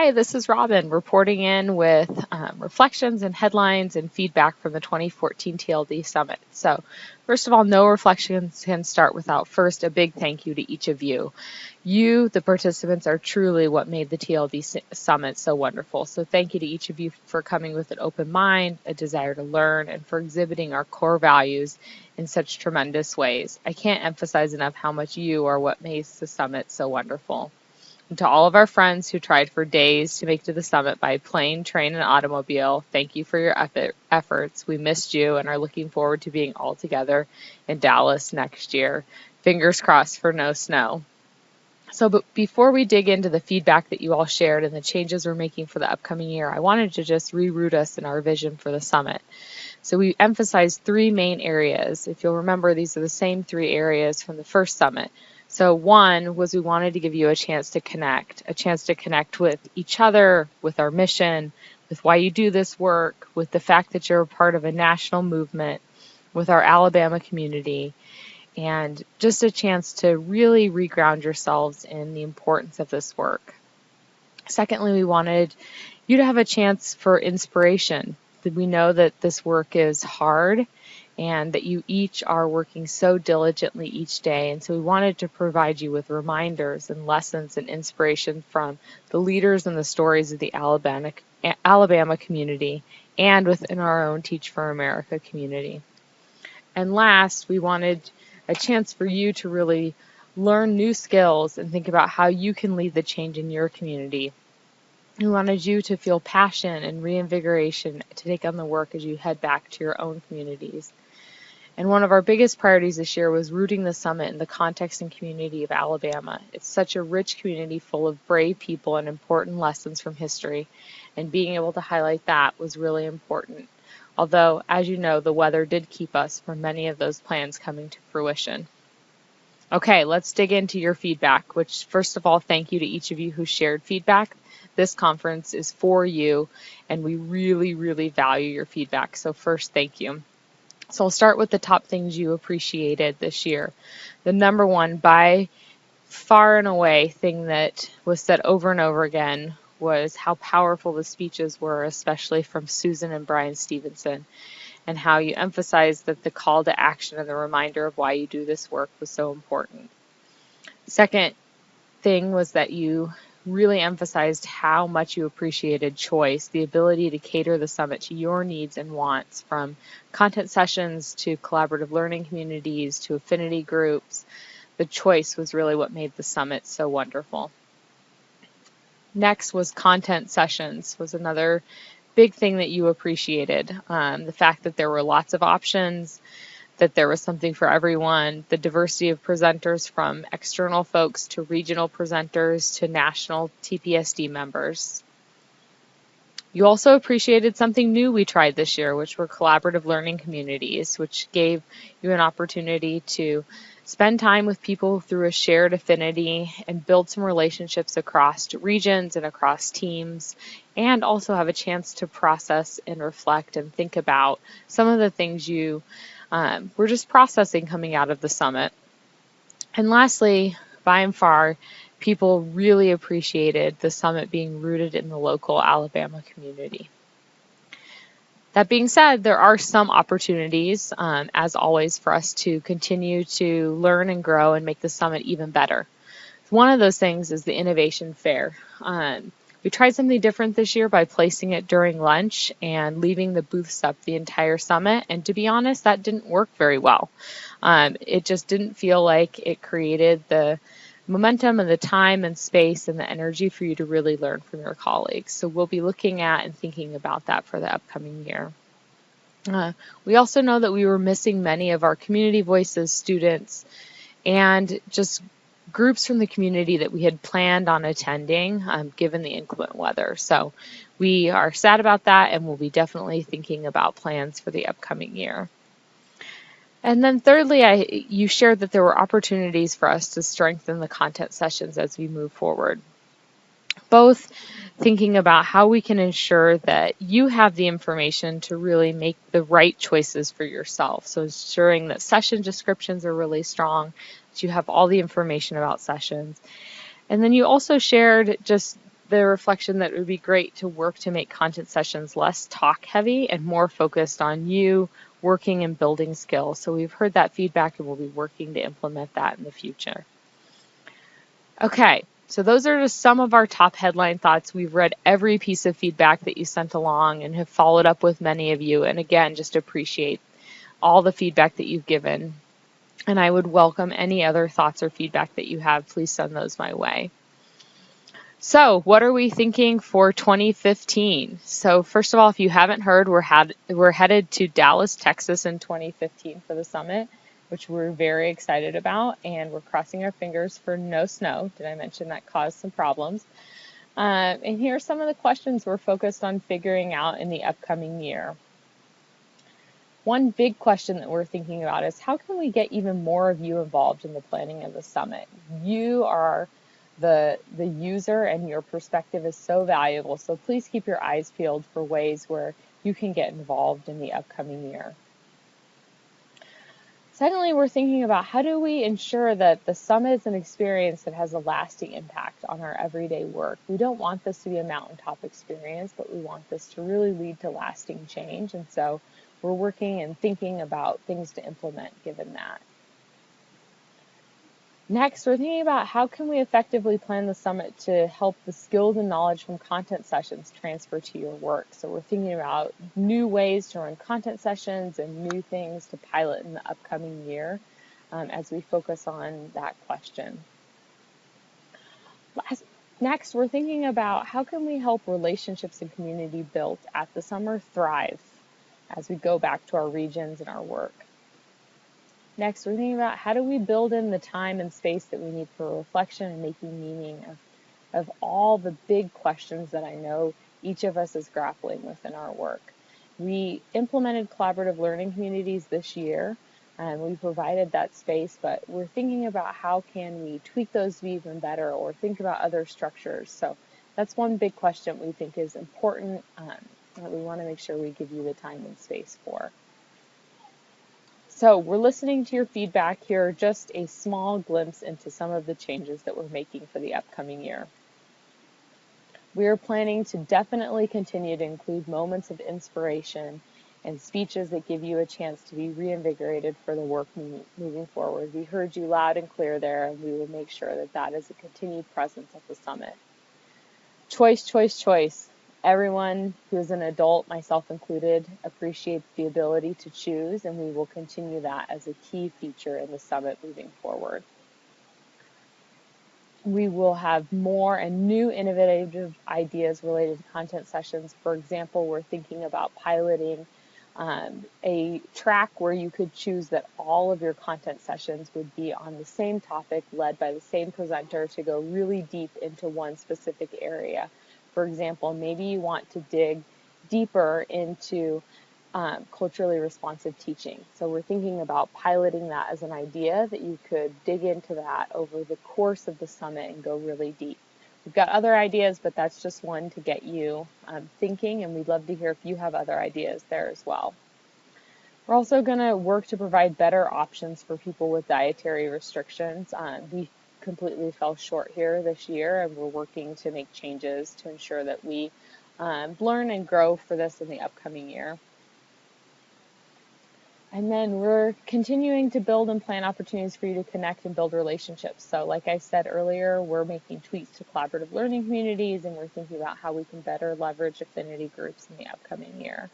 Hi, this is Robin reporting in with reflections and headlines and feedback from the 2014 TLD Summit. So first of all, no reflections can start without first a big thank you to each of you. You, the participants, are truly what made the TLD Summit so wonderful. So thank you to each of you for coming with an open mind, a desire to learn, and for exhibiting our core values in such tremendous ways. I can't emphasize enough how much you are what makes the summit so wonderful. And to all of our friends who tried for days to make it to the summit by plane, train, and automobile, thank you for your efforts. We missed you and are looking forward to being all together in Dallas next year. Fingers crossed for no snow. But before we dig into the feedback that you all shared and the changes we're making for the upcoming year, I wanted to just reroute us in our vision for the summit. So we emphasized three main areas. If you'll remember, these are the same three areas from the first summit. So one was we wanted to give you a chance to connect with each other, with our mission, with why you do this work, with the fact that you're a part of a national movement, with our Alabama community, and just a chance to really reground yourselves in the importance of this work. Secondly, we wanted you to have a chance for inspiration. We know that this work is hard and that you each are working so diligently each day. And so we wanted to provide you with reminders and lessons and inspiration from the leaders and the stories of the Alabama community and within our own Teach for America community. And last, we wanted a chance for you to really learn new skills and think about how you can lead the change in your community. We wanted you to feel passion and reinvigoration to take on the work as you head back to your own communities. And one of our biggest priorities this year was rooting the summit in the context and community of Alabama. It's such a rich community full of brave people and important lessons from history, and being able to highlight that was really important. Although, as you know, the weather did keep us from many of those plans coming to fruition. Okay, let's dig into your feedback, which first of all, thank you to each of you who shared feedback. This conference is for you, and we really, really value your feedback. So first, thank you. So I'll start with the top things you appreciated this year. The number one, by far and away, thing that was said over and over again was how powerful the speeches were, especially from Susan and Brian Stevenson, and how you emphasized that the call to action and the reminder of why you do this work was so important. Second thing was that you really emphasized how much you appreciated choice, the ability to cater the summit to your needs and wants, from content sessions to collaborative learning communities to affinity groups. The choice was really what made the summit so wonderful. Next was content sessions, was another big thing that you appreciated. The fact that there were lots of options, that there was something for everyone, the diversity of presenters from external folks to regional presenters to national TPSD members. You also appreciated something new we tried this year, which were collaborative learning communities, which gave you an opportunity to spend time with people through a shared affinity and build some relationships across regions and across teams, and also have a chance to process and reflect and think about some of the things you were just processing coming out of the summit. And lastly, by and far, people really appreciated the summit being rooted in the local Alabama community. That being said, there are some opportunities, as always, for us to continue to learn and grow and make the summit even better. One of those things is the Innovation Fair. We tried something different this year by placing it during lunch and leaving the booths up the entire summit. And to be honest, that didn't work very well. It just didn't feel like it created the momentum and the time and space and the energy for you to really learn from your colleagues. So we'll be looking at and thinking about that for the upcoming year. We also know that we were missing many of our community voices, students, and just groups from the community that we had planned on attending given the inclement weather. So we are sad about that, and we'll be definitely thinking about plans for the upcoming year. And then thirdly, you shared that there were opportunities for us to strengthen the content sessions as we move forward. Both thinking about how we can ensure that you have the information to really make the right choices for yourself. So ensuring that session descriptions are really strong, that you have all the information about sessions. And then you also shared just the reflection that it would be great to work to make content sessions less talk heavy and more focused on you working and building skills. So we've heard that feedback and we'll be working to implement that in the future. Okay, so those are just some of our top headline thoughts. We've read every piece of feedback that you sent along and have followed up with many of you. And again, just appreciate all the feedback that you've given. And I would welcome any other thoughts or feedback that you have. Please send those my way. So what are we thinking for 2015? So first of all, if you haven't heard, we're headed to Dallas, Texas in 2015 for the summit, which we're very excited about, and we're crossing our fingers for no snow. Did I mention that caused some problems? And here are some of the questions we're focused on figuring out in the upcoming year. One big question that we're thinking about is how can we get even more of you involved in the planning of the summit? You are the user and your perspective is so valuable, so please keep your eyes peeled for ways where you can get involved in the upcoming year. Secondly, we're thinking about how do we ensure that the summit is an experience that has a lasting impact on our everyday work. We don't want this to be a mountaintop experience, but we want this to really lead to lasting change, and so we're working and thinking about things to implement given that. Next, we're thinking about how can we effectively plan the summit to help the skills and knowledge from content sessions transfer to your work. So we're thinking about new ways to run content sessions and new things to pilot in the upcoming year as we focus on that question. Next, we're thinking about how can we help relationships and community built at the summer thrive as we go back to our regions and our work. Next, we're thinking about how do we build in the time and space that we need for reflection and making meaning of all the big questions that I know each of us is grappling with in our work. We implemented collaborative learning communities this year, and we provided that space, but we're thinking about how can we tweak those to be even better or think about other structures. So that's one big question we think is important that we want to make sure we give you the time and space for. So we're listening to your feedback here, just a small glimpse into some of the changes that we're making for the upcoming year. We are planning to definitely continue to include moments of inspiration and speeches that give you a chance to be reinvigorated for the work moving forward. We heard you loud and clear there, and we will make sure that that is a continued presence at the summit. Choice, choice, choice. Everyone who is an adult, myself included, appreciates the ability to choose, and we will continue that as a key feature in the summit moving forward. We will have more and new innovative ideas related to content sessions. For example, we're thinking about piloting a track where you could choose that all of your content sessions would be on the same topic, led by the same presenter, to go really deep into one specific area. For example, maybe you want to dig deeper into culturally responsive teaching. So we're thinking about piloting that as an idea that you could dig into that over the course of the summit and go really deep. We've got other ideas, but that's just one to get you thinking, and we'd love to hear if you have other ideas there as well. We're also going to work to provide better options for people with dietary restrictions. We completely fell short here this year, and we're working to make changes to ensure that we learn and grow for this in the upcoming year. And then we're continuing to build and plan opportunities for you to connect and build relationships. So like I said earlier, we're making tweaks to collaborative learning communities, and we're thinking about how we can better leverage affinity groups in the upcoming year.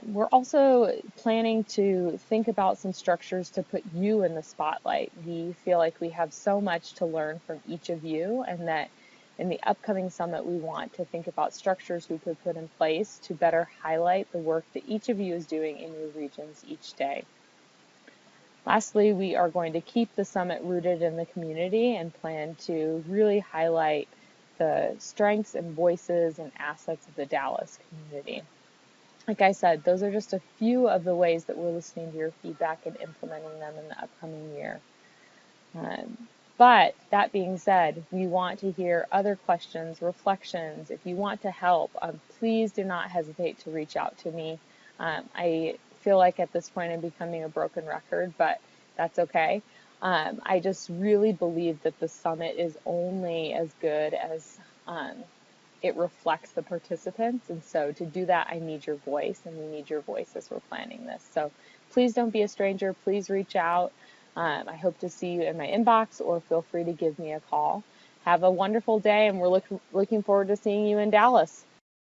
We're also planning to think about some structures to put you in the spotlight. We feel like we have so much to learn from each of you, and that in the upcoming summit we want to think about structures we could put in place to better highlight the work that each of you is doing in your regions each day. Lastly, we are going to keep the summit rooted in the community and plan to really highlight the strengths and voices and assets of the Dallas community. Like I said, those are just a few of the ways that we're listening to your feedback and implementing them in the upcoming year. But that being said, we want to hear other questions, reflections. If you want to help, please do not hesitate to reach out to me. I feel like at this point I'm becoming a broken record, but that's okay. I just really believe that the summit is only as good as it reflects the participants. And so to do that, I need your voice, and we need your voice as we're planning this. So please don't be a stranger. Please reach out. I hope to see you in my inbox, or feel free to give me a call. Have a wonderful day, and we're looking forward to seeing you in Dallas.